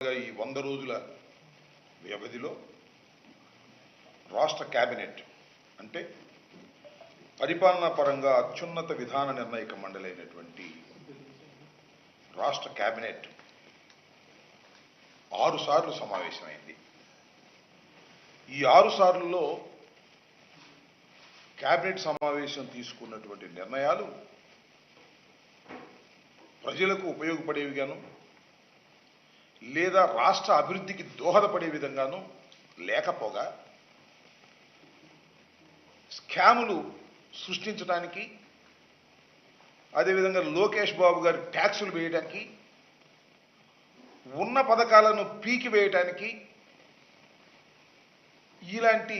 ఈ 100 రోజుల వ్యవధిలో రాష్ట్ర కేబినెట్ అంటే పరిపాలనా పరంగా అత్యున్నత విధాన నిర్ణాయక మండలి అయినటువంటి రాష్ట్ర కేబినెట్ 6 సార్లు సమావేశమైంది. ఈ 6 సార్లలో కేబినెట్ సమావేశం తీసుకున్నటువంటి నిర్ణయాలు ప్రజలకు ఉపయోగపడేవిగాను లేదా రాష్ట్ర అభివృద్ధికి దోహదపడే విధంగాను లేకపోగా స్కాములు సృష్టించడానికి, అదేవిధంగా లోకేష్ బాబు గారి ట్యాక్సులు వేయడానికి, ఉన్న పథకాలను పీకి వేయడానికి ఇలాంటి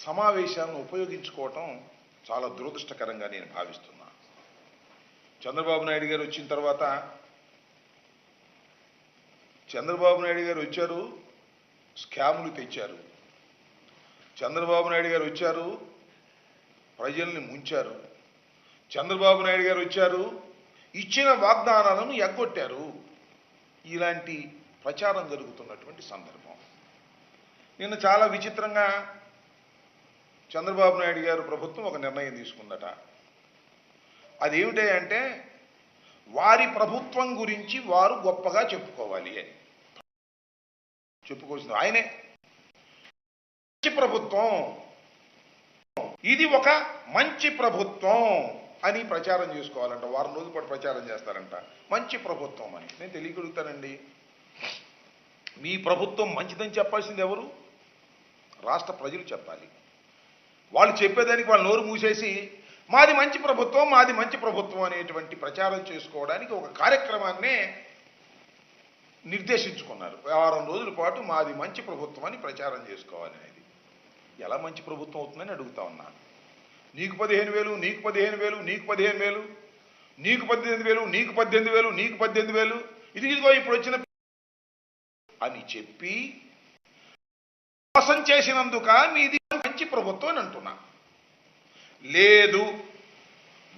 సమావేశాలను ఉపయోగించుకోవటం చాలా దురదృష్టకరంగా నేను భావిస్తున్నా. చంద్రబాబు నాయుడు గారు వచ్చిన తర్వాత చంద్రబాబు నాయుడు గారు వచ్చారు, స్కాములు తెచ్చారు. చంద్రబాబు నాయుడు గారు వచ్చారు, ప్రజల్ని ముంచారు. చంద్రబాబు నాయుడు గారు వచ్చారు, ఇచ్చిన వాగ్దానాలను ఎగ్గొట్టారు. ఇలాంటి ప్రచారం జరుగుతున్నటువంటి సందర్భం. నిన్న చాలా విచిత్రంగా చంద్రబాబు నాయుడు గారు ప్రభుత్వం ఒక నిర్ణయం తీసుకుందట. అదేమిటంటే వారి ప్రభుత్వం గురించి వారు గొప్పగా చెప్పుకోవాలి అని చెప్పుకోవాల్సింది ఆయనే. మంచి ప్రభుత్వం, ఇది ఒక మంచి ప్రభుత్వం అని ప్రచారం చేసుకోవాలంట. వారం రోజుల పాటు ప్రచారం చేస్తారంట మంచి ప్రభుత్వం అని. నేను తెలియగలుగుతానండి, మీ ప్రభుత్వం మంచిదని చెప్పాల్సింది ఎవరు? రాష్ట్ర ప్రజలు చెప్పాలి. వాళ్ళు చెప్పేదానికి వాళ్ళు నోరు మూసేసి మాది మంచి ప్రభుత్వం, మాది మంచి ప్రభుత్వం అనేటువంటి ప్రచారం చేసుకోవడానికి ఒక కార్యక్రమాన్నే నిర్దేశించుకున్నారు. వారం రోజుల పాటు మాది మంచి ప్రభుత్వం అని ప్రచారం చేసుకోవాలి అనేది. ఎలా మంచి ప్రభుత్వం అవుతుందని అడుగుతా ఉన్నాను. నీకు 15,000, నీకు 15,000, నీకు 15,000, నీకు 18,000, నీకు 18,000, నీకు 18,000, ఇదిగో ఇప్పుడు వచ్చిన అని చెప్పి మోసం చేసినందుక మీది మంచి ప్రభుత్వం అని అంటున్నా. లేదు,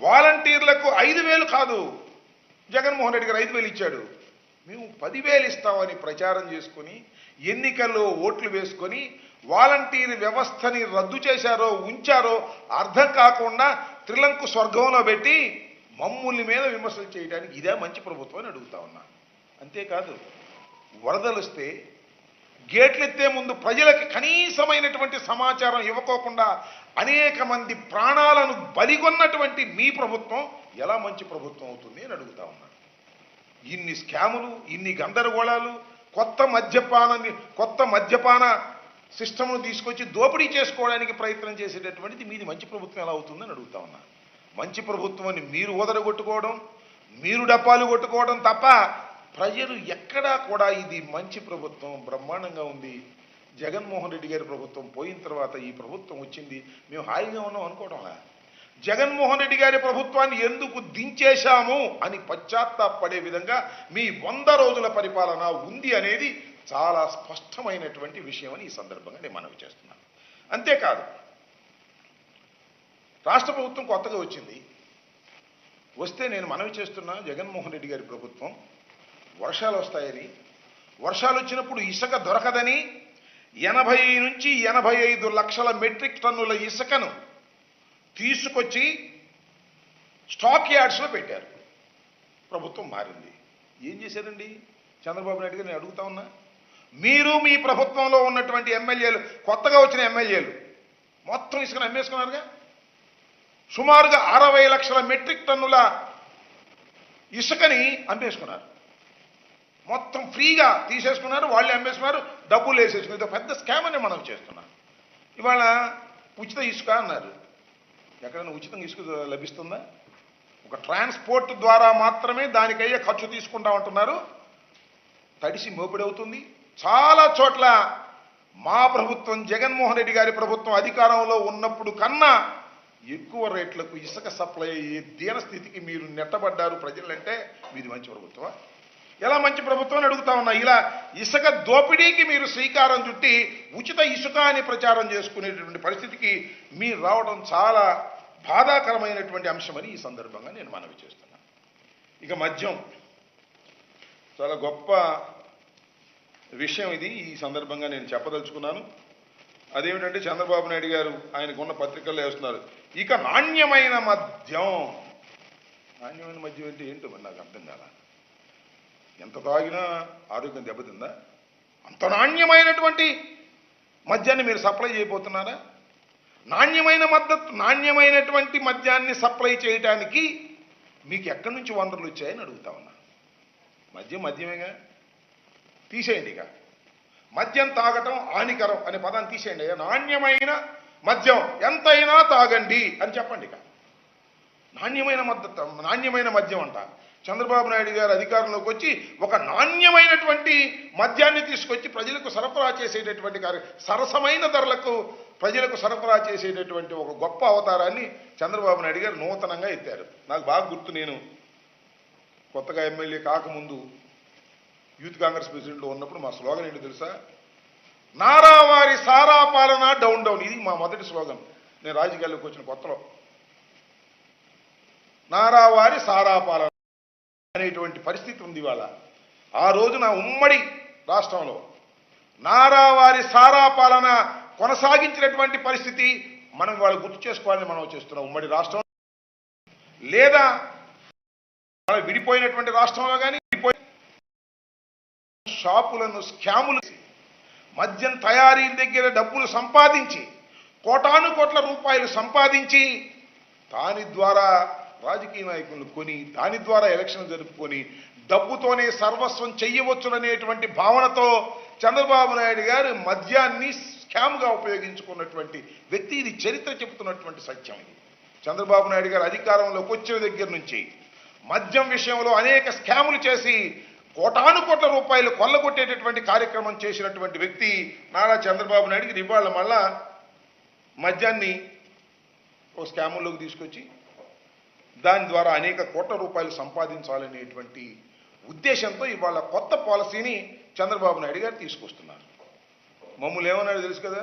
వాలంటీర్లకు 5,000 కాదు, జగన్మోహన్ రెడ్డి గారు 5,000 ఇచ్చాడు, మేము 10,000 ఇస్తామని ప్రచారం చేసుకుని ఎన్నికల్లో ఓట్లు వేసుకొని వాలంటీర్ వ్యవస్థని రద్దు చేశారో ఉంచారో అర్థం కాకుండా త్రిలంకు స్వర్గంలో పెట్టి మమ్ముల్ని మీద విమర్శలు చేయడానికి ఇదే మంచి ప్రభుత్వం అని అడుగుతా ఉన్నా. అంతేకాదు, వరదలు వస్తే గేట్లు ఎత్తే ముందు ప్రజలకు కనీసమైనటువంటి సమాచారం ఇవ్వకోకుండా అనేక మంది ప్రాణాలను బలిగొన్నటువంటి మీ ప్రభుత్వం ఎలా మంచి ప్రభుత్వం అవుతుంది అని అడుగుతా ఉన్నాను. ఇన్ని స్కాములు, ఇన్ని గందరగోళాలు, కొత్త మద్యపాన సిస్టమ్ను తీసుకొచ్చి దోపిడీ చేసుకోవడానికి ప్రయత్నం చేసేటటువంటిది మీది మంచి ప్రభుత్వం ఎలా అవుతుందని అడుగుతా ఉన్నా. మంచి ప్రభుత్వం అని మీరు ఓదరగొట్టుకోవడం, మీరు డప్పాలు కొట్టుకోవడం తప్ప ప్రజలు ఎక్కడా కూడా ఇది మంచి ప్రభుత్వం, బ్రహ్మాండంగా ఉంది, జగన్మోహన్ రెడ్డి గారి ప్రభుత్వం పోయిన తర్వాత ఈ ప్రభుత్వం వచ్చింది, మేము హాయిగా ఉన్నాం అనుకోవడంలా. జగన్మోహన్ రెడ్డి గారి ప్రభుత్వాన్ని ఎందుకు దించేశాము అని పశ్చాత్తాపడే విధంగా మీ 100 రోజుల పరిపాలన ఉంది అనేది చాలా స్పష్టమైనటువంటి విషయం అని ఈ సందర్భంగా నేను మనవి చేస్తున్నాను. అంతేకాదు, రాష్ట్ర ప్రభుత్వం కొత్తగా వచ్చింది. వస్తే నేను మనవి చేస్తున్నా, జగన్మోహన్ రెడ్డి గారి ప్రభుత్వం వర్షాలు వస్తాయని, వర్షాలు వచ్చినప్పుడు ఇసుక దొరకదని 80 నుంచి 85 లక్షల మెట్రిక్ టన్నుల ఇసుకను తీసుకొచ్చి స్టాక్ యార్డ్స్లో పెట్టారు. ప్రభుత్వం మారింది. ఏం చేశారండి చంద్రబాబు నాయుడు గారు? నేను అడుగుతా ఉన్నా, మీరు మీ ప్రభుత్వంలో ఉన్నటువంటి ఎమ్మెల్యేలు, కొత్తగా వచ్చిన ఎమ్మెల్యేలు మొత్తం ఇసుకను అమ్మేసుకున్నారుగా. సుమారుగా 60 లక్షల మెట్రిక్ టన్నుల ఇసుకని అమ్మేసుకున్నారు. మొత్తం ఫ్రీగా తీసేసుకున్నారు, వాళ్ళే అమ్మేసుకున్నారు, డబ్బులు వేసేసుకున్నారు. పెద్ద స్కామ్ అని మనం చేస్తున్నాం. ఇవాళ ఉచిత ఇసుక అన్నారు. ఎక్కడైనా ఉచితంగా ఇసుక లభిస్తుందా? ఒక ట్రాన్స్పోర్ట్ ద్వారా మాత్రమే దానికయ్యే ఖర్చు తీసుకుంటా ఉంటున్నారు. తడిసి మోపిడవుతుంది. చాలా చోట్ల మా ప్రభుత్వం, జగన్మోహన్ రెడ్డి గారి ప్రభుత్వం అధికారంలో ఉన్నప్పుడు కన్నా ఎక్కువ రేట్లకు ఇసుక సప్లై అయ్యే దీన స్థితికి మీరు నెట్టబడ్డారు ప్రజలంటే మీది మంచి ప్రభుత్వం? ఎలా మంచి ప్రభుత్వం అని అడుగుతా ఉన్నా. ఇలా ఇసుక దోపిడీకి మీరు శ్రీకారం చుట్టి ఉచిత ఇసుక అని ప్రచారం చేసుకునేటటువంటి పరిస్థితికి మీరు రావడం చాలా బాధాకరమైనటువంటి అంశమని ఈ సందర్భంగా నేను మనవి చేస్తున్నాను. ఇక మద్యం చాలా గొప్ప విషయం ఇది ఈ సందర్భంగా నేను చెప్పదలుచుకున్నాను. అదేమిటంటే చంద్రబాబు నాయుడు గారు ఆయనకున్న పత్రికల్లో వేస్తున్నారు, ఇక నాణ్యమైన మద్యం. నాణ్యమైన మద్యం అంటే ఏంటో మరి నాకు అర్థం కాల. ఎంత తాగినా ఆరోగ్యం దెబ్బతిందా? అంత నాణ్యమైనటువంటి మద్యాన్ని మీరు సప్లై చేయబోతున్నారా? నాణ్యమైనటువంటి మద్యాన్ని సప్లై చేయడానికి మీకు ఎక్కడి నుంచి వనరులు వచ్చాయని అడుగుతా ఉన్నా. మద్యమేగా, తీసేయండి. ఇక మద్యం తాగటం హానికరం అనే పదాన్ని తీసేయండి. నాణ్యమైన మద్యం ఎంతైనా తాగండి అని చెప్పండి. ఇక నాణ్యమైన మద్యం అంట. చంద్రబాబు నాయుడు గారు అధికారంలోకి వచ్చి ఒక నాణ్యమైనటువంటి మద్యాన్ని తీసుకొచ్చి ప్రజలకు సరఫరా చేసేటటువంటి సరసమైన ధరలకు ప్రజలకు సరఫరా చేసేటటువంటి ఒక గొప్ప అవతారాన్ని చంద్రబాబు నాయుడు గారు నూతనంగా ఎత్తారు. నాకు బాగా గుర్తు, నేను కొత్తగా ఎమ్మెల్యే కాకముందు యూత్ కాంగ్రెస్ ప్రెసిడెంట్లో ఉన్నప్పుడు మా స్లోగన్ ఏంటో తెలుసా? నారావారి సారా పాలన డౌన్ డౌన్. ఇది మా మొదటి స్లోగన్ నేను రాజకీయాల్లోకి వచ్చిన కొత్తలో. నారావారి సారా పాలన అనేటువంటి పరిస్థితి ఉంది ఇవాళ. ఆ రోజున ఉమ్మడి రాష్ట్రంలో నారావారి సారా పాలన కొనసాగించినటువంటి పరిస్థితి మనం వాళ్ళు గుర్తు చేసుకోవాలని మనం చేస్తున్నాం. ఉమ్మడి రాష్ట్రం లేదా విడిపోయినటువంటి రాష్ట్రంలో కానీ షాపులను స్కాములు, మద్యం తయారీ దగ్గర డబ్బులు సంపాదించి కోటాను కోట్ల రూపాయలు సంపాదించి దాని ద్వారా రాజకీయ నాయకులను కొని దాని ద్వారా ఎలక్షన్ జరుపుకొని డబ్బుతోనే సర్వస్వం చెయ్యవచ్చుననేటువంటి భావనతో చంద్రబాబు నాయుడు గారు మద్యాన్ని స్కామ్గా ఉపయోగించుకున్నటువంటి వ్యక్తి. ఇది చరిత్ర చెబుతున్నటువంటి సత్యం. ఇది చంద్రబాబు నాయుడు గారు అధికారంలోకి వచ్చిన దగ్గర నుంచి మద్యం విషయంలో అనేక స్కాములు చేసి కోటాను కోట్ల రూపాయలు కొల్లగొట్టేటటువంటి కార్యక్రమం చేసినటువంటి వ్యక్తి నారా చంద్రబాబు నాయుడుకి ఇవాళ మళ్ళా మద్యాన్ని ఓ స్కాముల్లోకి తీసుకొచ్చి దాని ద్వారా అనేక కోట్ల రూపాయలు సంపాదించాలనేటువంటి ఉద్దేశంతో ఇవాళ కొత్త పాలసీని చంద్రబాబు నాయుడు గారు తీసుకొస్తున్నారు. మమ్మల్ని ఏమన్నాడు తెలుసు కదా,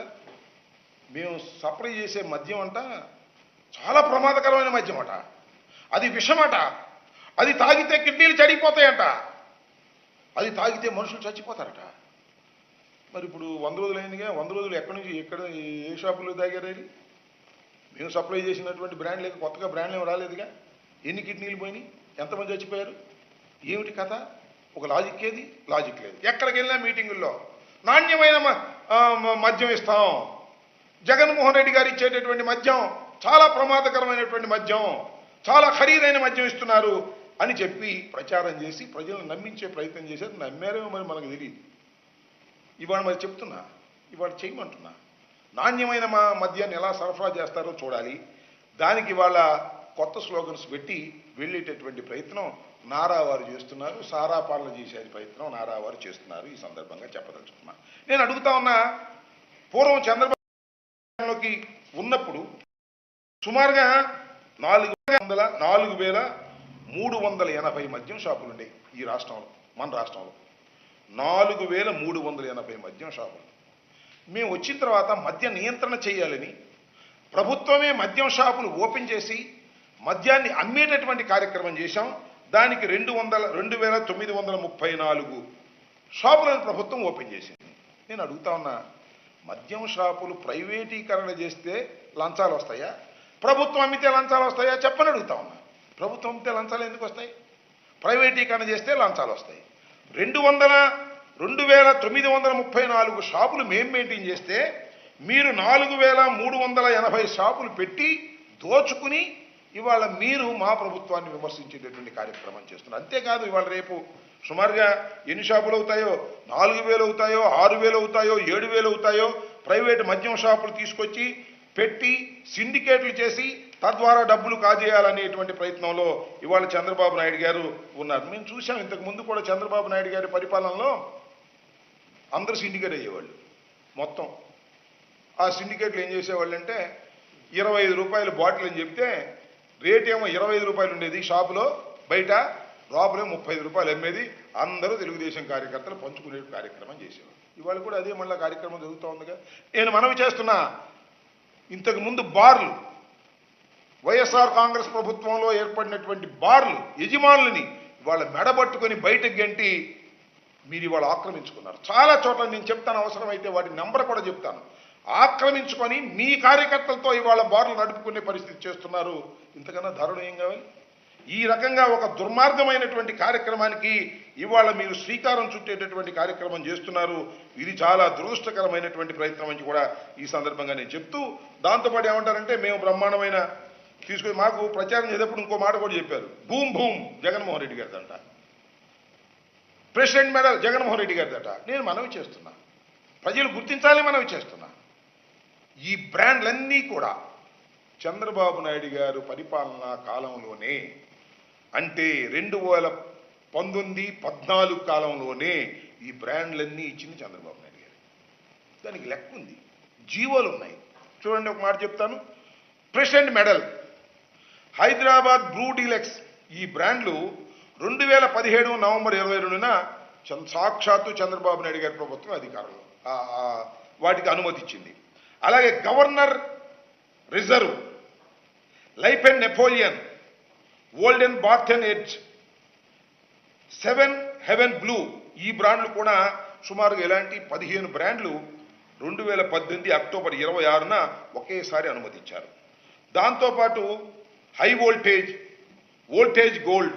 మేము సప్లై చేసే మద్యం అంట చాలా ప్రమాదకరమైన మద్యం అట, అది విషమట, అది తాగితే కిడ్నీలు చెడిపోతాయంట, అది తాగితే మనుషులు చచ్చిపోతారట. మరి ఇప్పుడు 100 రోజులు అయిందిగా, 100 రోజులు ఎక్కడి నుంచి ఏ షాపులో తాగారు? మేము సప్లై చేసినటువంటి బ్రాండ్ లేక కొత్తగా బ్రాండ్లు ఏమి రాలేదుగా. ఎన్ని కిడ్నీలు పోయినాయి, ఎంతమంది చచ్చిపోయారు, ఏమిటి కథ? ఒక లాజిక్ ఏది? లాజిక్ లేదు. ఎక్కడికి వెళ్ళినా మీటింగుల్లో నాణ్యమైన మద్యం ఇస్తాం, జగన్మోహన్ రెడ్డి గారు ఇచ్చేటటువంటి మద్యం చాలా ప్రమాదకరమైనటువంటి మద్యం, చాలా ఖరీదైన మద్యం ఇస్తున్నారు అని చెప్పి ప్రచారం చేసి ప్రజలను నమ్మించే ప్రయత్నం చేశారు. నమ్మారేమో మరి మనకు తెలియదు. ఇవాళ మరి చెప్తున్నా, ఇవాళ చేయమంటున్నా, నాణ్యమైన మద్యాన్ని ఎలా సరఫరా చేస్తారో చూడాలి. దానికి ఇవాళ కొత్త స్లోగన్స్ పెట్టి వెళ్ళేటటువంటి ప్రయత్నం నారావారు చేస్తున్నారు. సారా పాలన చేసే ప్రయత్నం నారావారు చేస్తున్నారు. ఈ సందర్భంగా చెప్పదలుచుకున్నా. నేను అడుగుతా ఉన్నా, పూర్వం చంద్రబాబులోకి ఉన్నప్పుడు సుమారుగా 4,380 మద్యం షాపులు ఉండేవి ఈ రాష్ట్రంలో, మన రాష్ట్రంలో 4,380 మద్యం షాపులు. మేము వచ్చిన తర్వాత మద్య నియంత్రణ చేయాలని ప్రభుత్వమే మద్యం షాపులు ఓపెన్ చేసి మద్యాన్ని అమ్మేటటువంటి కార్యక్రమం చేశాం. దానికి 2,934 షాపులను ప్రభుత్వం ఓపెన్ చేసింది. నేను అడుగుతా ఉన్నా, మద్యం షాపులు ప్రైవేటీకరణ చేస్తే లంచాలు వస్తాయా, ప్రభుత్వం అమ్మితే లంచాలు వస్తాయా చెప్పని అడుగుతా ఉన్నా. ప్రభుత్వం అమ్మితే లంచాలు ఎందుకు వస్తాయి? ప్రైవేటీకరణ చేస్తే లంచాలు వస్తాయి. 2,934 షాపులు మేము మెయింటైన్ చేస్తే మీరు 4,380 షాపులు పెట్టి దోచుకుని ఇవాళ మీరు మా ప్రభుత్వాన్ని విమర్శించేటటువంటి కార్యక్రమం చేస్తున్నారు. అంతేకాదు, ఇవాళ రేపు సుమారుగా ఎన్ని షాపులు అవుతాయో, 4,000 అవుతాయో, 6,000 అవుతాయో, 7,000 అవుతాయో ప్రైవేటు మద్యం షాపులు తీసుకొచ్చి పెట్టి సిండికేట్లు చేసి తద్వారా డబ్బులు కాజేయాలనేటువంటి ప్రయత్నంలో ఇవాళ చంద్రబాబు నాయుడు గారు ఉన్నారు. మేము చూసాం ఇంతకు ముందు కూడా చంద్రబాబు నాయుడు గారి పరిపాలనలో అందరూ సిండికేట్ అయ్యేవాళ్ళు. మొత్తం ఆ సిండికేట్లు ఏం చేసేవాళ్ళు అంటే 25 రూపాయల బాటిల్ అని చెప్తే రేట్ ఏమో 25 రూపాయలు ఉండేది షాపులో, బయట లోపలే 35 రూపాయలు అమ్మేది. అందరూ తెలుగుదేశం కార్యకర్తలు పంచుకునే కార్యక్రమం చేసేవాళ్ళు. ఇవాళ కూడా అదే మళ్ళీ కార్యక్రమం జరుగుతూ ఉందిగా. నేను మనవి చేస్తున్నా, ఇంతకు ముందు బార్లు, వైఎస్ఆర్ కాంగ్రెస్ ప్రభుత్వంలో ఏర్పడినటువంటి బార్లు యజమానులని ఇవాళ మెడబట్టుకొని బయటకు గంటి మీరు ఇవాళ ఆక్రమించుకున్నారు. చాలా చోట్ల నేను చెప్తాను, అవసరమైతే వాటి నెంబర్ కూడా చెప్తాను. ఆక్రమించుకొని మీ కార్యకర్తలతో ఇవాళ బార్లు నడుపుకునే పరిస్థితి చేస్తున్నారు. ఇంతకన్నా దారుణం ఏం కావాలి? ఈ రకంగా ఒక దుర్మార్గమైనటువంటి కార్యక్రమానికి ఇవాళ మీరు శ్రీకారం చుట్టేటటువంటి కార్యక్రమం చేస్తున్నారు. ఇది చాలా దురదృష్టకరమైనటువంటి ప్రయత్నం అని కూడా ఈ సందర్భంగా నేను చెప్తూ, దాంతోపాటు ఏమంటారంటే మేము బ్రహ్మాండమైన తీసుకొని మాకు ప్రచారం చేసేటప్పుడు ఇంకో మాట కూడా చెప్పారు. భూమ్ భూమ్ జగన్మోహన్ రెడ్డి గారిదంట, ప్రెసిడెంట్ మెడల్ జగన్మోహన్ రెడ్డి గారిదట. నేను మనవి చేస్తున్నా, ప్రజలు గుర్తించాలని మనవి చేస్తున్నా. ఈ బ్రాండ్లన్నీ కూడా చంద్రబాబు నాయుడు గారు పరిపాలనా కాలంలోనే, అంటే 2019-14 కాలంలోనే ఈ బ్రాండ్లన్నీ ఇచ్చింది చంద్రబాబు నాయుడు గారు. దానికి లెక్క ఉంది, జీవోలు ఉన్నాయి. చూడండి, ఒక మాట చెప్తాను. President medal, Hyderabad Bru deluxe, ఈ బ్రాండ్లు 2017 నవంబర్ 22న సాక్షాత్తు చంద్రబాబు నాయుడు గారి ప్రభుత్వం అధికారంలో వాటికి అనుమతి ఇచ్చింది. అలాగే Governor Reserve, Life and Napoleon, Olden Barton Edge, 7 Heaven Blue, ఈ బ్రాండ్లు కూడా సుమారుగా ఇలాంటి 15 బ్రాండ్లు 2018 అక్టోబర్ 26న ఒకేసారి అనుమతించారు. దాంతోపాటు High Voltage, Voltage Gold,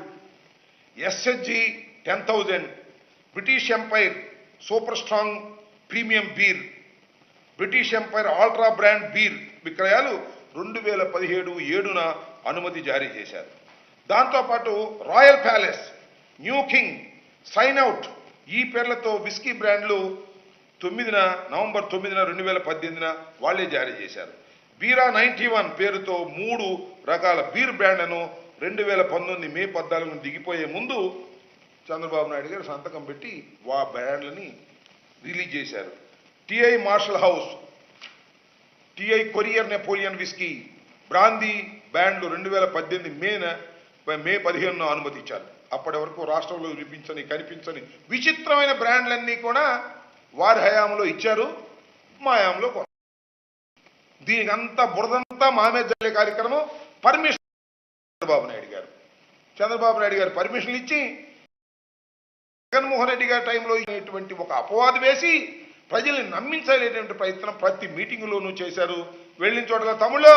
SHG 10,000, British Empire Super Strong Premium beer, British Empire Ultra brand beer విక్రయాలు 2017-7న అనుమతి జారీ చేశారు. దాంతోపాటు Royal Palace, New King, Sign Out, ఈ పేర్లతో విస్కీ బ్రాండ్లు నవంబర్ 9న 2018న వాళ్లే జారీ చేశారు. బీరా 91 పేరుతో 3 రకాల బీర్ బ్రాండ్లను 2019 మే 14న దిగిపోయే ముందు చంద్రబాబు నాయుడు గారు సంతకం పెట్టి ఆ బ్రాండ్లని రిలీజ్ చేశారు. TI Marshal House, TI Courier Napoleon whisky, brandy బ్రాండ్లు 2018 మే 15న అనుమతించారు. అప్పటి వరకు రాష్ట్రంలో కనిపించని విచిత్రమైన బ్రాండ్లన్నీ కూడా వారి హయాంలో ఇచ్చారు, మా హయాంలో. దీనికి అంతా బురదంతా మామే జల్లే కార్యక్రమం పర్మిషన్ చంద్రబాబు నాయుడు గారు పర్మిషన్లు ఇచ్చి జగన్మోహన్ రెడ్డి గారి టైంలో ఇటువంటి ఒక అపవాదు వేసి ప్రజల్ని నమ్మించలేటువంటి ప్రయత్నం ప్రతి మీటింగులోనూ చేశారు. వెళ్ళిన చోట్ల తమ్ముళ్ళు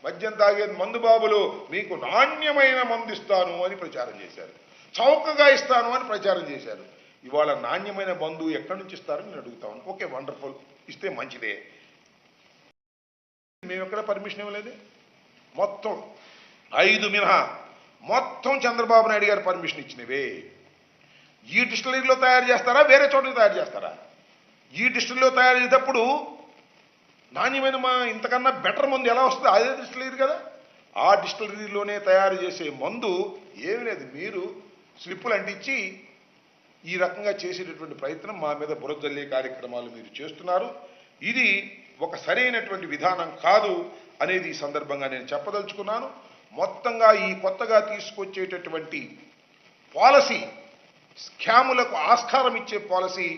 మద్యం తాగే మందు బాబులు మీకు నాణ్యమైన మందు ఇస్తాను అని ప్రచారం చేశారు, చౌకగా ఇస్తాను అని ప్రచారం చేశారు. ఇవాళ నాణ్యమైన మందు ఎక్కడి నుంచి ఇస్తారని నేను అడుగుతాను. ఓకే, వండర్ఫుల్, ఇస్తే మంచిదే. మేము ఎక్కడ పర్మిషన్ ఇవ్వలేదు. మొత్తం 5 మినహా మొత్తం చంద్రబాబు నాయుడు గారు పర్మిషన్ ఇచ్చినవే. ఈ డిస్టిలరీలో తయారు చేస్తారా, వేరే చోటకి తయారు చేస్తారా? ఈ డిస్టిలరీలో తయారు చేసేటప్పుడు నాణ్యమైన ఇంతకన్నా బెటర్ మందు ఎలా వస్తుంది? అదే డిస్టిలరీ కదా. ఆ డిస్టిలరీలోనే తయారు చేసే మందు ఏమీ లేదు. మీరు స్లిప్పులు అంటించి ఈ రకంగా చేసేటటువంటి ప్రయత్నం మా మీద బురదల్లే కార్యక్రమాలు మీరు చేస్తున్నారు. ఇది ఒక సరైనటువంటి విధానం కాదు అనేది ఈ సందర్భంగా నేను చెప్పదలుచుకున్నాను. మొత్తంగా ఈ కొత్తగా తీసుకొచ్చేటటువంటి పాలసీ స్కాములకు ఆస్కారం ఇచ్చే పాలసీ,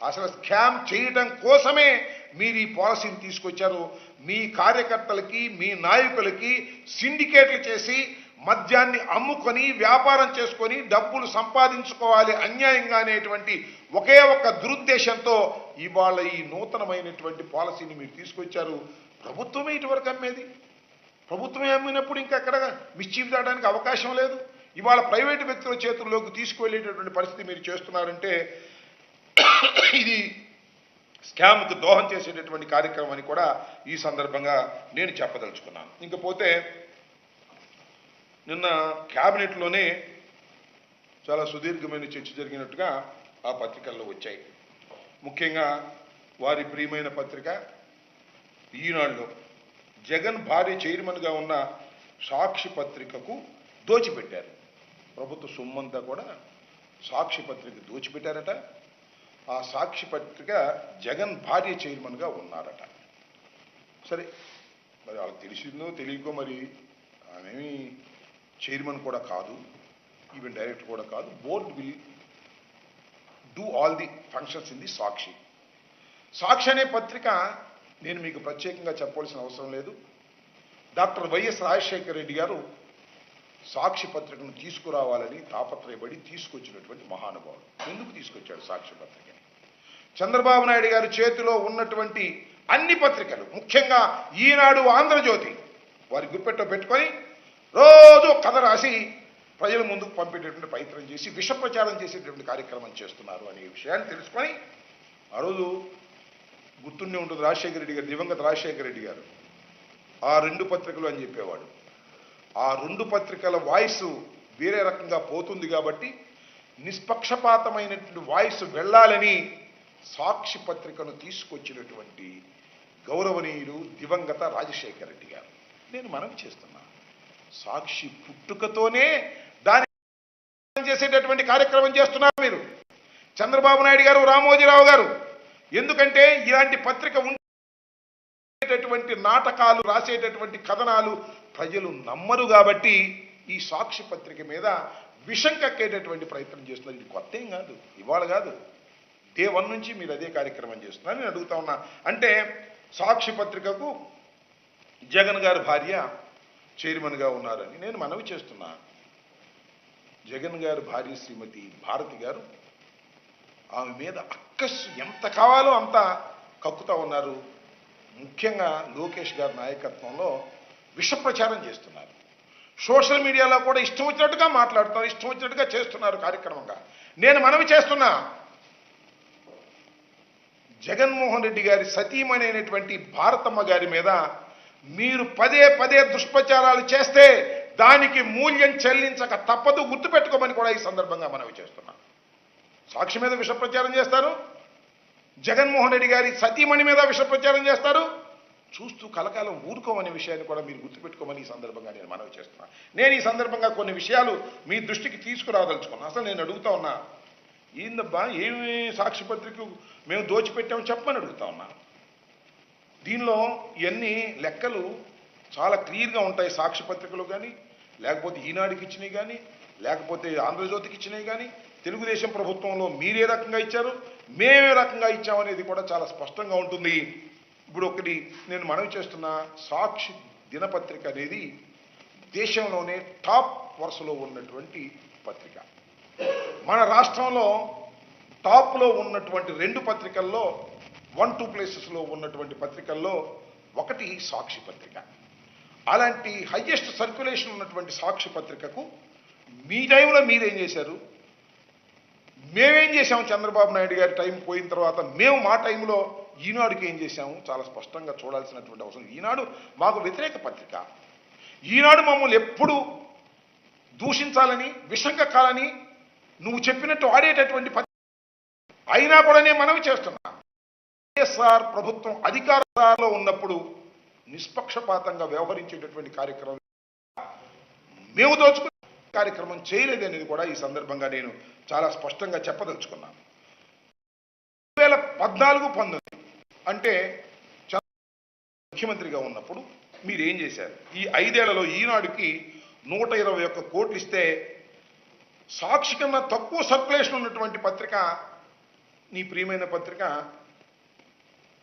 అసలు స్కామ్ చేయడం కోసమే మీరు ఈ పాలసీని తీసుకొచ్చారు. మీ కార్యకర్తలకి, మీ నాయకులకి సిండికేట్లు చేసి మద్యాన్ని అమ్ముకొని వ్యాపారం చేసుకొని డబ్బులు సంపాదించుకోవాలి అన్యాయంగా అనేటువంటి ఒకే ఒక్క దురుద్దేశంతో ఇవాళ ఈ నూతనమైనటువంటి పాలసీని మీరు తీసుకొచ్చారు. ప్రభుత్వమే ఇటువరకు అమ్మేది. ప్రభుత్వమే అమ్మినప్పుడు ఇంకా ఎక్కడ మిస్చీఫ్ దాటానికి అవకాశం లేదు. ఇవాళ ప్రైవేటు వ్యక్తుల చేతుల్లోకి తీసుకువెళ్ళేటటువంటి పరిస్థితి మీరు చేస్తున్నారంటే ఇది స్కామ్కు దోహం చేసేటటువంటి కార్యక్రమం అని కూడా ఈ సందర్భంగా నేను చెప్పదలుచుకున్నాను. ఇంకపోతే నిన్న క్యాబినెట్లోనే చాలా సుదీర్ఘమైన చర్చ జరిగినట్టుగా ఆ పత్రికల్లో వచ్చాయి. ముఖ్యంగా వారి ప్రియమైన పత్రిక ఈనాడులో జగన్ భార్య చైర్మన్గా ఉన్న సాక్షి పత్రికకు దోచిపెట్టారు. ప్రభుత్వ సొమ్మంతా కూడా సాక్షి పత్రిక దోచిపెట్టారట. ఆ సాక్షి పత్రిక జగన్ భార్య చైర్మన్గా ఉన్నారట. సరే, మరి వాళ్ళకి తెలిసిందో తెలియకో మరి ఆమెమి చైర్మన్ కూడా కాదు, ఈవెన్ డైరెక్టర్ కూడా కాదు. Board will do all the functions in the Sakshi. Sakshi అనే పత్రిక నేను మీకు ప్రత్యేకంగా చెప్పవలసిన అవసరం లేదు. డాక్టర్ వైఎస్ రాజశేఖర రెడ్డి గారు సాక్షి పత్రికను తీసుకురావాలని తాపత్రయపడి తీసుకొచ్చినటువంటి మహానుభావుడు. ఎందుకు తీసుకొచ్చాడు సాక్షి పత్రికని? చంద్రబాబు నాయుడు గారి చేతిలో ఉన్నటువంటి అన్ని పత్రికలు, ముఖ్యంగా ఈనాడు, ఆంధ్రజ్యోతి, వారి గుప్పెట్టో పెట్టుకొని రోజు కథ రాసి ప్రజల ముందుకు పంపేటటువంటి ప్రయత్నం చేసి విష ప్రచారం చేసేటటువంటి కార్యక్రమం చేస్తున్నారు అనే విషయాన్ని తెలుసుకొని ఆ రోజు గుర్తుండే ఉంటుంది రాజశేఖర రెడ్డి గారు, దివంగత రాజశేఖర రెడ్డి గారు ఆ 2 పత్రికలు అని చెప్పేవాడు. ఆ 2 పత్రికల వాయిస్ వేరే రకంగా పోతుంది కాబట్టి నిష్పక్షపాతమైనటువంటి వాయిస్ వెళ్ళాలని సాక్షి పత్రికను తీసుకొచ్చినటువంటి గౌరవనీయులు దివంగత రాజశేఖర రెడ్డి గారు. నేను మనవి చేస్తున్నా, సాక్షి పుట్టుకతోనే దాని చేసేటటువంటి కార్యక్రమం చేస్తున్నారు మీరు, చంద్రబాబు నాయుడు గారు, రామోజీరావు గారు. ఎందుకంటే ఇలాంటి పత్రిక ఉండేటటువంటి నాటకాలు, రాసేటటువంటి కథనాలు ప్రజలు నమ్మరు కాబట్టి ఈ సాక్షి పత్రిక మీద విషం కక్కేటటువంటి ప్రయత్నం చేస్తున్నారు. ఇది కొత్త ఏం కాదు, ఇవాళ కాదు, డే 1 నుంచి మీరు అదే కార్యక్రమం చేస్తున్నారు. నేను అడుగుతా ఉన్నా, అంటే సాక్షి పత్రికకు జగన్ గారి భార్య చైర్మన్గా ఉన్నారని నేను మనవి చేస్తున్నా. జగన్ గారి భార్య శ్రీమతి భారతి గారు ఆమె మీద అక్కస్సు ఎంత కావాలో అంత కక్కుతా ఉన్నారు. ముఖ్యంగా లోకేష్ గారి నాయకత్వంలో విష ప్రచారం చేస్తున్నారు. సోషల్ మీడియాలో కూడా ఇష్టం వచ్చినట్టుగా మాట్లాడుతున్నారు, ఇష్టం వచ్చినట్టుగా చేస్తున్నారు కార్యక్రమంగా. నేను మనవి చేస్తున్నా, జగన్మోహన్ రెడ్డి గారి సతీమణి అయినటువంటి భారతమ్మ గారి మీద మీరు పదే పదే దుష్ప్రచారాలు చేస్తే దానికి మూల్యం చెల్లించక తప్పదు, గుర్తుపెట్టుకోమని కూడా ఈ సందర్భంగా మనవి చేస్తున్నా. సాక్షి మీద విష ప్రచారం చేస్తారు, జగన్మోహన్ రెడ్డి గారి సతీమణి మీద విష ప్రచారం చేస్తారు, చూస్తూ కలకాలం ఊరుకోమనే విషయాన్ని కూడా మీరు గుర్తుపెట్టుకోమని ఈ సందర్భంగా నేను మనవి చేస్తున్నా. నేను ఈ సందర్భంగా కొన్ని విషయాలు మీ దృష్టికి తీసుకురాదలుచుకున్నా. అసలు నేను అడుగుతా ఉన్నా, ఏందబ్బా ఏమి సాక్షి పత్రిక మేము దోచిపెట్టామని చెప్పమని అడుగుతా ఉన్నా. దీనిలో ఇవన్నీ లెక్కలు చాలా క్లియర్గా ఉంటాయి. సాక్షి పత్రికలు కానీ, లేకపోతే ఈనాడుకి ఇచ్చినవి కానీ, లేకపోతే ఆంధ్రజ్యోతికి ఇచ్చినవి కానీ, తెలుగుదేశం ప్రభుత్వంలో మీరే రకంగా ఇచ్చారు, మేమే రకంగా ఇచ్చామనేది కూడా చాలా స్పష్టంగా ఉంటుంది. ఇప్పుడు ఒకటి నేను మనవి చేస్తున్న, సాక్షి దినపత్రిక అనేది దేశంలోనే టాప్ వరుసలో ఉన్నటువంటి పత్రిక. మన రాష్ట్రంలో టాప్లో ఉన్నటువంటి 2 పత్రికల్లో 1-2 ప్లేసెస్లో ఉన్నటువంటి పత్రికల్లో ఒకటి సాక్షి పత్రిక. అలాంటి హైయెస్ట్ సర్క్యులేషన్ ఉన్నటువంటి సాక్షి పత్రికకు మీ టైంలో మీరేం చేశారు, మేమేం చేశాము, చంద్రబాబు నాయుడు గారి టైం పోయిన తర్వాత మేము మా టైంలో ఈనాడుకి ఏం చేశాము చాలా స్పష్టంగా చూడాల్సినటువంటి అవసరం. ఈనాడు మాకు వ్యతిరేక పత్రిక. ఈనాడు మమ్మల్ని ఎప్పుడు దూషించాలని, విషం కక్కాలని నువ్వు చెప్పినట్టు ఆడేటటువంటి పత్రిక అయినా కూడా నేను మనవి చేస్తున్నా. వైఎస్ఆర్ ప్రభుత్వం అధికారంలో ఉన్నప్పుడు నిష్పక్షపాతంగా వ్యవహరించేటటువంటి కార్యక్రమం మేము దోచుకునే కార్యక్రమం చేయలేదనేది కూడా ఈ సందర్భంగా నేను చాలా స్పష్టంగా చెప్పదలుచుకున్నాను. 2014-19 అంటే ముఖ్యమంత్రిగా ఉన్నప్పుడు మీరు ఏం చేశారు? ఈ 5 ఏళ్లలో ఈనాడుకి 121 కోట్లు ఇస్తే సాక్షి కన్నా తక్కువ సర్క్యులేషన్ ఉన్నటువంటి పత్రిక నీ ప్రియమైన పత్రిక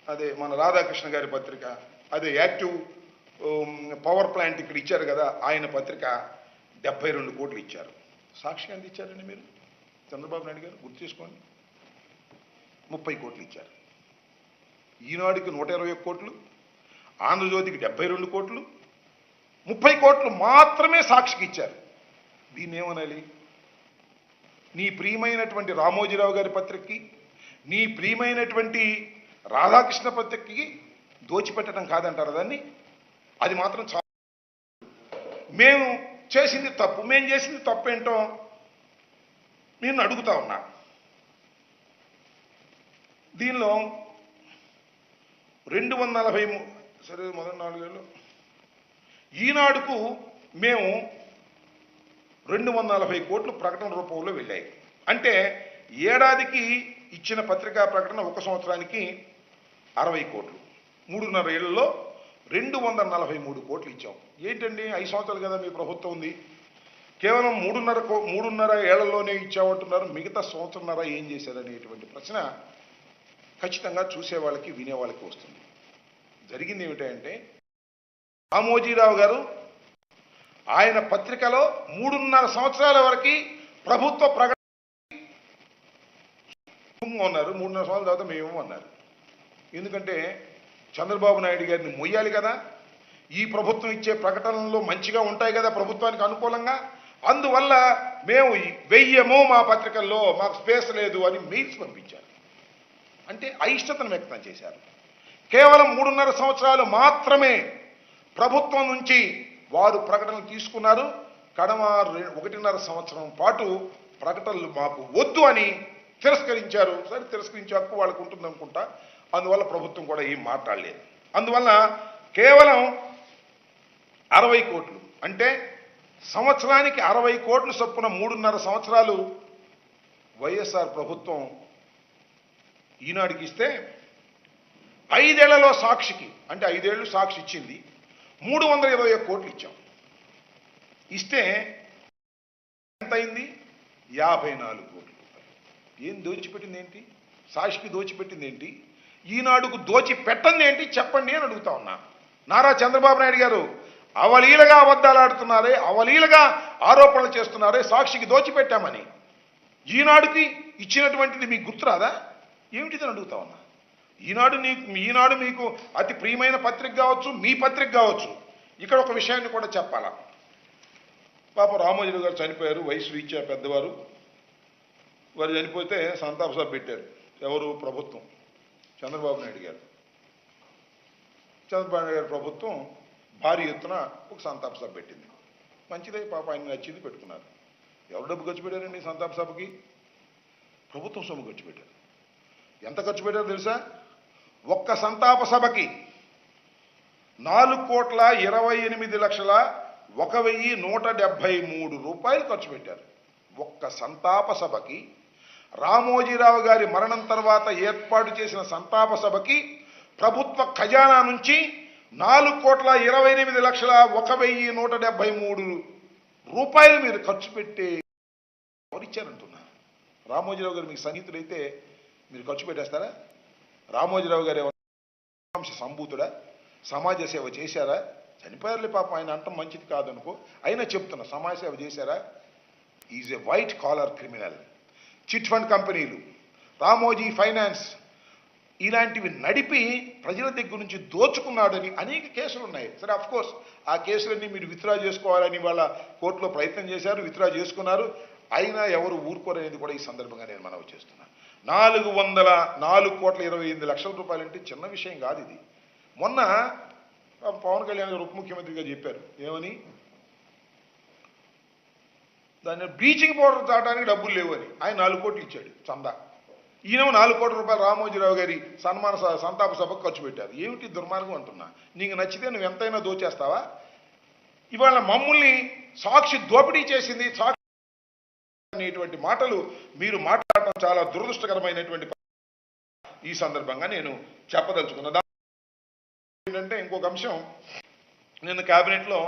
అదే మన రాధాకృష్ణ గారి పత్రిక, అదే యాక్టివ్ పవర్ ప్లాంట్ ఇక్కడ ఇచ్చారు కదా ఆయన పత్రిక 72 కోట్లు ఇచ్చారు. సాక్షి ఎంత ఇచ్చారండి మీరు? చంద్రబాబు నాయుడు గారు గుర్తు చేసుకోండి, 30 కోట్లు ఇచ్చారు. ఈనాడుకి 121 కోట్లు, ఆంధ్రజ్యోతికి 72 కోట్లు, 30 కోట్లు మాత్రమే సాక్షికి ఇచ్చారు. దీన్ని ఏమనాలి? నీ ప్రియమైనటువంటి రామోజీరావు గారి పత్రికకి, నీ ప్రియమైనటువంటి రాధాకృష్ణ పత్రికకి దోచిపెట్టడం కాదంటారు దాన్ని. అది మాత్రం చాలా మేము చేసింది తప్పు, మేము చేసింది తప్పు ఏంటో నేను అడుగుతా ఉన్నా. దీనిలో 240 సరే మొదటి 4 ఏళ్ళు ఈనాడుకు మేము 240 కోట్లు ప్రకటన రూపంలో వెళ్ళాయి. అంటే ఏడాదికి ఇచ్చిన పత్రికా ప్రకటన 1 సంవత్సరానికి 60 కోట్లు. 3.5 ఏళ్లలో 243 కోట్లు ఇచ్చాం. ఏంటండి 5 సంవత్సరాలు కదా మీ ప్రభుత్వం ఉంది, కేవలం 3.5 ఏళ్లలోనే ఇచ్చామంటున్నారు, మిగతా సంవత్సరంన్నర ఏం చేశారనేటువంటి ప్రశ్న ఖచ్చితంగా చూసేవాళ్ళకి వినేవాళ్ళకి వస్తుంది. జరిగింది ఏమిటంటే రామోజీరావు గారు ఆయన పత్రికలో 3.5 సంవత్సరాల వరకు ప్రభుత్వ ప్రకటన అన్నారు. 3.5 సంవత్సరాల తర్వాత మేము అన్నారు. ఎందుకంటే చంద్రబాబు నాయుడు గారిని మొయ్యాలి కదా, ఈ ప్రభుత్వం ఇచ్చే ప్రకటనలు మంచిగా ఉంటాయి కదా ప్రభుత్వానికి అనుకూలంగా, అందువల్ల మేము వెయ్యము మా పత్రికల్లో, మాకు స్పేస్ లేదు అని మెయిల్స్ పంపించారు. అంటే అయిష్టతను వ్యక్తం చేశారు. కేవలం 3.5 సంవత్సరాలు మాత్రమే ప్రభుత్వం నుంచి వారు ప్రకటనలు తీసుకున్నారు. కడమ 1.5 సంవత్సరం పాటు ప్రకటనలు మాకు వద్దు అని తిరస్కరించారు. సరే, తిరస్కరించే హక్కు వాళ్ళకు ఉంటుంది అనుకుంటా. అందువల్ల ప్రభుత్వం కూడా ఏం మాట్లాడలేదు. అందువల్ల కేవలం 60 కోట్లు అంటే సంవత్సరానికి 60 కోట్లు చొప్పున 3.5 సంవత్సరాలు వైఎస్ఆర్ ప్రభుత్వం ఈనాడుకి ఇస్తే 5 ఏళ్లలో సాక్షికి, అంటే 5 ఏళ్ళు సాక్షి ఇచ్చింది, 321 కోట్లు ఇచ్చాం. ఇస్తే ఎంత అయింది? 54 కోట్లు రూపాయలు. ఏం దోచిపెట్టింది ఏంటి? సాక్షికి దోచిపెట్టింది ఏంటి? ఈనాడుకు దోచి పెట్టండి ఏంటి చెప్పండి అని అడుగుతా ఉన్నా. నారా చంద్రబాబు నాయుడు గారు అవలీలగా అబద్ధాలు ఆడుతున్నారే, అవలీలగా ఆరోపణలు చేస్తున్నారే, సాక్షికి దోచిపెట్టామని. ఈనాడుకి ఇచ్చినటువంటిది మీకు గుర్తురాదా? ఏమిటిదని అడుగుతా ఉన్నా. ఈనాడు మీకు అతి ప్రియమైన పత్రిక కావచ్చు, మీ పత్రిక కావచ్చు. ఇక్కడ ఒక విషయాన్ని కూడా చెప్పాలా. పాప రామోజీరావు గారు చనిపోయారు, వయసు రీత్యా పెద్దవారు. వారు చనిపోతే సంతాప సభ పెట్టారు. ఎవరు? ప్రభుత్వం, చంద్రబాబు నాయుడు గారు. చంద్రబాబు నాయుడు గారి ప్రభుత్వం భారీ ఎత్తున ఒక సంతాప సభ పెట్టింది. మంచిదే, పాప ఆయన నచ్చింది, పెట్టుకున్నారు. ఎవరు డబ్బు ఖర్చు పెట్టారండి సంతాప సభకి? ప్రభుత్వం సొమ్ము ఖర్చు పెట్టారు. ఎంత ఖర్చు పెట్టారో తెలుసా? ఒక్క సంతాప సభకి 4,28,0173 రూపాయలు ఖర్చు పెట్టారు. ఒక్క సంతాప సభకి, రామోజీరావు గారి మరణం తర్వాత ఏర్పాటు చేసిన సంతాప సభకి ప్రభుత్వ ఖజానా నుంచి 4,28,01,173 రూపాయలు మీరు ఖర్చు పెట్టే ఎవరిచ్చారంటున్నా? రామోజీరావు గారు మీకు సన్నిహితుడైతే మీరు ఖర్చు పెట్టేస్తారా? రామోజీరావు గారు ఏమన్నా సంభూతుడా? సమాజ సేవ చేశారా? చనిపోయారులే పాపం, ఆయన అంటాం మంచిది కాదనుకో, అయినా చెప్తున్నా, సమాజ సేవ చేశారా? Is a white collar criminal. Chit fund కంపెనీలు, రామోజీ ఫైనాన్స్ ఇలాంటివి నడిపి ప్రజల దగ్గర నుంచి దోచుకున్నాడని అనేక కేసులు ఉన్నాయి. సరే, అఫ్ కోర్స్ ఆ కేసులన్నీ మీరు విత్డ్రా చేసుకోవాలని వాళ్ళ కోర్టులో ప్రయత్నం చేశారు, విత్డ్రా చేసుకున్నారు. అయినా ఎవరు ఊరుకోరనేది కూడా ఈ సందర్భంగా నేను మనవి చేస్తున్నాను. 4,04,28,00,000 రూపాయలు అంటే చిన్న విషయం కాదు ఇది. మొన్న పవన్ కళ్యాణ్ గారు ఉప ముఖ్యమంత్రిగా చెప్పారు, ఏమని? దాన్ని బ్లీచింగ్ పౌడర్ తాగడానికి డబ్బులు లేవు అని. ఆయన 4 కోట్లు ఇచ్చాడు చందా. ఈయన 4 కోట్ల రూపాయలు రామోజీరావు గారి సంతాప సభకు ఖర్చు పెట్టారు. ఏమిటి దుర్మార్గం అంటున్నా? నీకు నచ్చితే నువ్వు ఎంతైనా దోచేస్తావా? ఇవాళ మమ్మల్ని సాక్షి దోపిడీ చేసింది, సాక్షి అనేటువంటి మాటలు మీరు మాట్లాడటం చాలా దురదృష్టకరమైనటువంటి ఈ సందర్భంగా నేను చెప్పదలుచుకున్నా. ఏంటంటే ఇంకొక అంశం, నిన్న కేబినెట్లో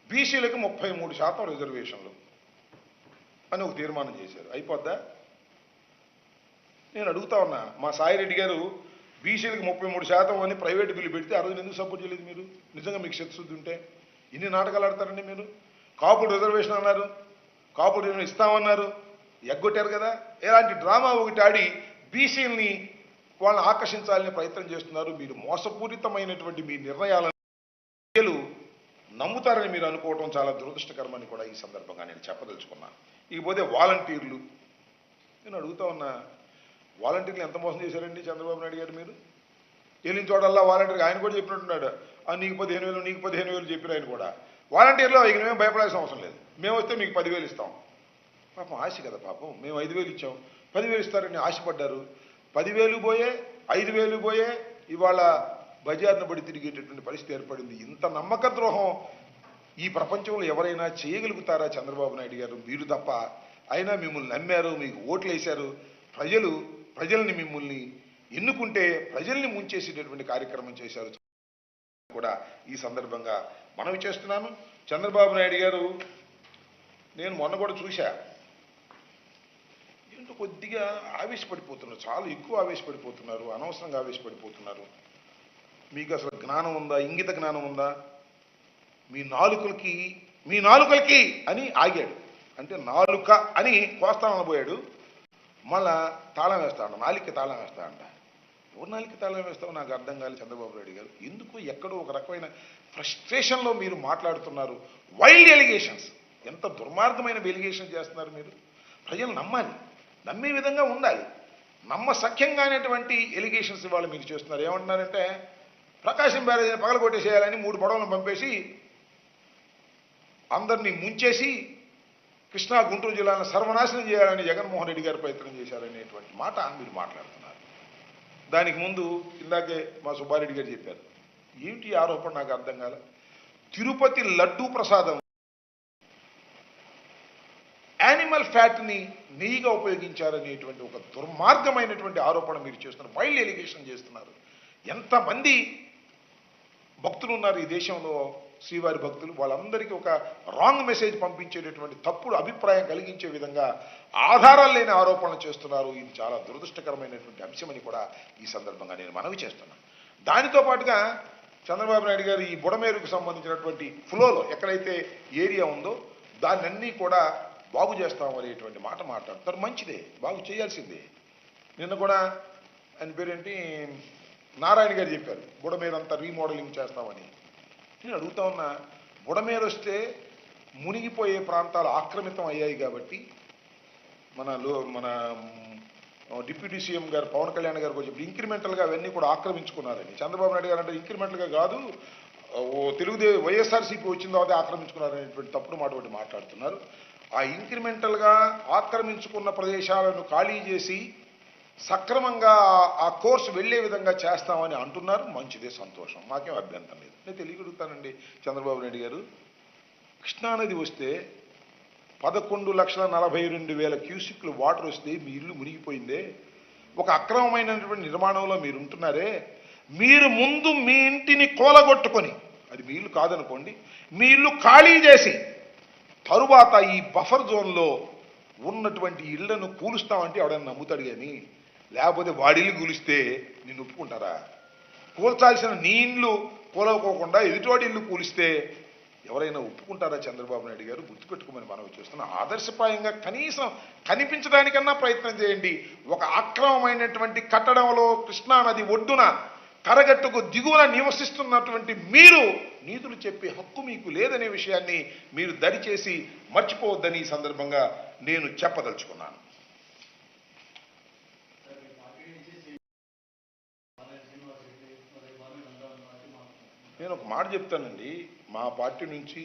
బీసీలకు 33% రిజర్వేషన్లు అని ఒక తీర్మానం చేశారు. అయిపోద్దా? నేను అడుగుతా ఉన్నా, మా సాయిరెడ్డి గారు బీసీలకు 33% అని ప్రైవేట్ బిల్లు పెడితే ఆ రోజున ఎందుకు సపోర్ట్ చేయలేదు మీరు? నిజంగా మీకు శక్తి ఉంటే ఇన్ని నాటకాలు ఆడతారండి మీరు. కాపుడు రిజర్వేషన్ అన్నారు, కాపుడు ఇస్తామన్నారు, ఎగ్గొట్టారు కదా. ఇలాంటి డ్రామా ఒకటి ఆడి బీసీలని వాళ్ళని ఆకర్షించాలని ప్రయత్నం చేస్తున్నారు. మీరు మోసపూరితమైనటువంటి మీ నిర్ణయాలను నమ్ముతారని మీరు అనుకోవడం చాలా దురదృష్టకరమని కూడా ఈ సందర్భంగా నేను చెప్పదలుచుకున్నాను. ఇకపోతే వాలంటీర్లు, నేను అడుగుతా ఉన్నా, వాలంటీర్లు ఎంత మోసం చేశారండి చంద్రబాబు నాయుడు గారు? మీరు వెళ్ళిన చోటల్లా వాలంటీర్కి ఆయన కూడా చెప్పినట్టున్నాడు, నీకు 15,000 నీకు 15,000 చెప్పిన ఆయన కూడా. వాలంటీర్లో ఇక మేము భయపడాల్సిన అవసరం లేదు, మేము వస్తే మీకు 10,000 ఇస్తాం. పాపం ఆశ కదా పాపం, మేము 5,000 ఇచ్చాం, 10,000 ఇస్తారని ఆశపడ్డారు. 10,000 పోయే, 5,000 పోయే, ఇవాళ బజార్ను బడి తిరిగేటటువంటి పరిస్థితి ఏర్పడింది. ఇంత నమ్మక ద్రోహం ఈ ప్రపంచంలో ఎవరైనా చేయగలుగుతారా చంద్రబాబు నాయుడు గారు? మీరు తప్ప. అయినా మిమ్మల్ని నమ్మారు, మీకు ఓట్లు వేశారు. ప్రజల్ని మిమ్మల్ని ఎన్నుకుంటే ప్రజల్ని ముంచేసేటటువంటి కార్యక్రమం చేశారు కూడా ఈ సందర్భంగా మనవి చేస్తున్నాను. చంద్రబాబు నాయుడు గారు, నేను మొన్న కూడా చూశా, ఏంటో కొద్దిగా ఆవేశపడిపోతున్నారు, చాలా ఎక్కువ ఆవేశపడిపోతున్నారు, అనవసరంగా ఆవేశపడిపోతున్నారు. మీకు అసలు జ్ఞానం ఉందా? ఇంగిత జ్ఞానం ఉందా? మీ నాలుకలకి అని ఆగాడు. అంటే నాలుక అని కోస్తానబోయాడు. మళ్ళా తాళం వేస్తాడు, నాలిక తాళం వేస్తాడంట. ఎవరు నాలిక తాళం వేస్తావో నాకు అర్థం కాలేదు చంద్రబాబు నాయుడు గారు. ఎందుకు ఎక్కడో ఒక రకమైన ఫ్రస్ట్రేషన్లో మీరు మాట్లాడుతున్నారు. వైల్డ్ ఎలిగేషన్స్, ఎంత దుర్మార్గమైన ఎలిగేషన్ చేస్తున్నారు మీరు. ప్రజలు నమ్మాలి, నమ్మే విధంగా ఉండాలి. నమ్మసఖ్యంగానేటువంటి ఎలిగేషన్స్ ఇవాళ మీరు చేస్తున్నారు. ఏమంటున్నారంటే ప్రకాశం బ్యారేజీని పగలగొట్టేసేయాలని 3 పడవలను పంపేసి అందరినీ ముంచేసి కృష్ణా గుంటూరు జిల్లాను సర్వనాశనం చేయాలని జగన్మోహన్ రెడ్డి గారు ప్రయత్నం చేశారనేటువంటి మాట మీరు మాట్లాడుతున్నారు. దానికి ముందు ఇందాకే మా సుబ్బారెడ్డి గారు చెప్పారు. ఏమిటి ఆరోపణ నాకు అర్థం కాల. తిరుపతి లడ్డూ ప్రసాదం యానిమల్ ఫ్యాట్ని నెయ్యిగా ఉపయోగించారనేటువంటి ఒక దుర్మార్గమైనటువంటి ఆరోపణ మీరు చేస్తున్నారు. వైల్డ్ ఎలిగేషన్ చేస్తున్నారు. ఎంతమంది భక్తులు ఉన్నారు ఈ దేశంలో, శ్రీవారి భక్తులు, వాళ్ళందరికీ ఒక రాంగ్ మెసేజ్ పంపించేటటువంటి తప్పుడు అభిప్రాయం కలిగించే విధంగా ఆధారాలు లేని ఆరోపణలు చేస్తున్నారు. ఇది చాలా దురదృష్టకరమైనటువంటి అంశమని కూడా ఈ సందర్భంగా నేను మనవి చేస్తున్నాను. దానితో పాటుగా చంద్రబాబు నాయుడు గారు ఈ బుడమేరుకు సంబంధించినటువంటి ఫ్లోలో ఎక్కడైతే ఏరియా ఉందో దాన్ని కూడా బాగు చేస్తామనేటువంటి మాట మాట్లాడతారు. మంచిదే, బాగు చేయాల్సిందే. నిన్న కూడా ఆయన పేరేంటి నారాయణ గారు చెప్పారు బుడమేరంతా రీమోడలింగ్ చేస్తామని. నేను అడుగుతా ఉన్నా, బుడమేరు వస్తే మునిగిపోయే ప్రాంతాలు ఆక్రమితం అయ్యాయి కాబట్టి మన డిప్యూటీ సీఎం గారు పవన్ కళ్యాణ్ గారు కొంచెం ఇంక్రిమెంటల్గా అవన్నీ కూడా ఆక్రమించుకున్నారని. చంద్రబాబు నాయుడు గారు అంటే ఇంక్రిమెంటల్గా కాదు, వైఎస్ఆర్సీపీ వచ్చిన తర్వాత ఆక్రమించుకున్నారనేటువంటి తప్పుడు మాట ఒకటి మాట్లాడుతున్నారు. ఆ ఇంక్రిమెంటల్గా ఆక్రమించుకున్న ప్రదేశాలను ఖాళీ చేసి సక్రమంగా ఆ కోర్సు వెళ్లే విధంగా చేస్తామని అంటున్నారు. మంచిదే, సంతోషం, మాకేం అభ్యంతరం లేదు. నేను తెలియగలుగుతానండి చంద్రబాబు నాయుడు గారు. కృష్ణానది వస్తే 11,42,000 క్యూసిక్లు వాటర్ వస్తే మీ ఇల్లు మునిగిపోయిందే. ఒక అక్రమమైనటువంటి నిర్మాణంలో మీరు ఉంటున్నారే. మీరు ముందు మీ ఇంటిని కూలగొట్టుకొని, అది మీ ఇల్లు కాదనుకోండి, మీ ఇల్లు ఖాళీ చేసి తరువాత ఈ బఫర్ జోన్లో ఉన్నటువంటి ఇళ్లను కూలుస్తామంటే ఎవడన్నా నమ్ముతాడు. కానీ లేకపోతే వాడిల్లు కూలిస్తే నిన్ను ఒప్పుకుంటారా? కూల్చాల్సిన నీ ఇల్లు కూలకోకుండా ఎదుటివాడి ఇల్లు కూలిస్తే ఎవరైనా ఒప్పుకుంటారా? చంద్రబాబు నాయుడు గారు గుర్తుపెట్టుకోమని మనవి చేస్తున్నాం. ఆదర్శప్రాయంగా కనీసం కనిపించడానికన్నా ప్రయత్నం చేయండి. ఒక అక్రమమైనటువంటి కట్టడంలో కృష్ణానది ఒడ్డున కరగట్టుకు దిగువన నివసిస్తున్నటువంటి మీరు నీతులు చెప్పే హక్కు మీకు లేదనే విషయాన్ని మీరు దరిచేసి మర్చిపోవద్దని ఈ సందర్భంగా నేను చెప్పదలుచుకున్నాను. నేను ఒక మాట చెప్తానండి, మా పార్టీ నుంచి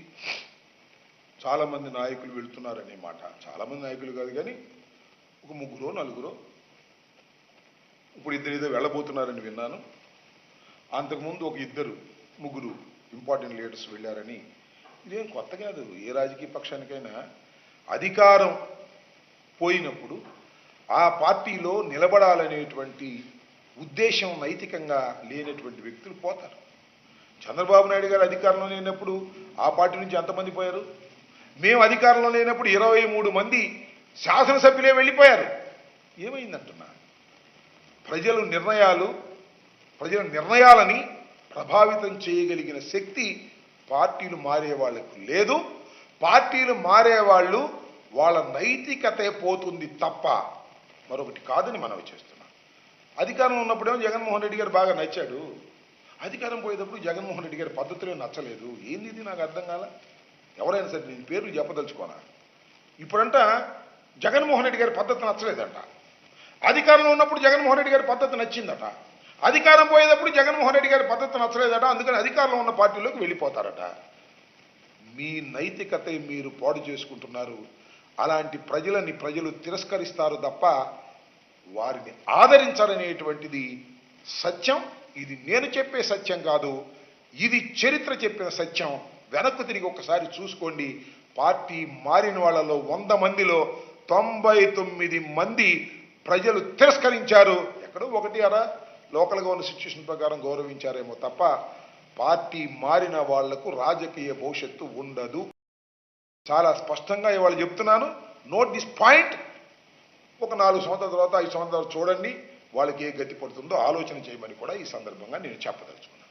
చాలామంది నాయకులు వెళుతున్నారనే మాట. చాలామంది నాయకులు కాదు కానీ ఒక 3-4, ఇప్పుడు 2 వెళ్ళబోతున్నారని విన్నాను. అంతకుముందు ఒక 2-3 ఇంపార్టెంట్ లీడర్స్ వెళ్ళారని. ఇదేం కొత్త కాదు. ఏ రాజకీయ పక్షానికైనా అధికారం పోయినప్పుడు ఆ పార్టీలో నిలబడాలనేటువంటి ఉద్దేశం నైతికంగా లేనటువంటి వ్యక్తులు పోతారు. చంద్రబాబు నాయుడు గారు అధికారంలో లేనప్పుడు ఆ పార్టీ నుంచి ఎంతమంది పోయారు? మేము అధికారంలో లేనప్పుడు 23 మంది శాసనసభ్యులే వెళ్ళిపోయారు. ఏమైందంటున్నా? ప్రజల నిర్ణయాలని ప్రభావితం చేయగలిగిన శక్తి పార్టీలు మారే వాళ్లకు లేదు. పార్టీలు మారేవాళ్ళు వాళ్ళ నైతికతే పోతుంది తప్ప మరొకటి కాదని మనవి చేస్తున్నాం. అధికారంలో ఉన్నప్పుడేమో జగన్మోహన్ రెడ్డి గారు బాగా నచ్చాడు. అధికారం పోయేటప్పుడు జగన్మోహన్ రెడ్డి గారి పద్ధతులే నచ్చలేదు. ఏంది ఇది నాకు అర్థం కాల. ఎవరైనా సరే నేను పేర్లు చెప్పదలుచుకోనా. ఇప్పుడంట జగన్మోహన్ రెడ్డి గారి పద్ధతి నచ్చలేదంట. అధికారంలో ఉన్నప్పుడు జగన్మోహన్ రెడ్డి గారి పద్ధతి నచ్చిందట. అధికారం పోయేటప్పుడు జగన్మోహన్ రెడ్డి గారి పద్ధతి నచ్చలేదట. అందుకని అధికారంలో ఉన్న పార్టీలోకి వెళ్ళిపోతారట. మీ నైతికత మీరు పాడు చేసుకుంటున్నారు. అలాంటి ప్రజలు తిరస్కరిస్తారు తప్ప వారిని ఆదరించాలనేటువంటిది సత్యం. ఇది నేను చెప్పే సత్యం కాదు, ఇది చరిత్ర చెప్పిన సత్యం. వెనక్కు తిరిగి ఒకసారి చూసుకోండి. పార్టీ మారిన వాళ్ళలో 100 మందిలో 99 మంది ప్రజలు తిరస్కరించారు. ఎక్కడో 1 లోకల్గా ఉన్న సిచ్యువేషన్ ప్రకారం గౌరవించారేమో తప్ప పార్టీ మారిన వాళ్లకు రాజకీయ భవిష్యత్తు ఉండదు. చాలా స్పష్టంగా ఇవాళ చెప్తున్నాను. Note this point. ఒక 4 సంవత్సరాల తర్వాత 5 సంవత్సరాలు చూడండి, వాళ్ళకి ఏ గతి పడుతుందో ఆలోచన చేయమని కూడా ఈ సందర్భంగా నేను చెప్పదలుచుకున్నాను.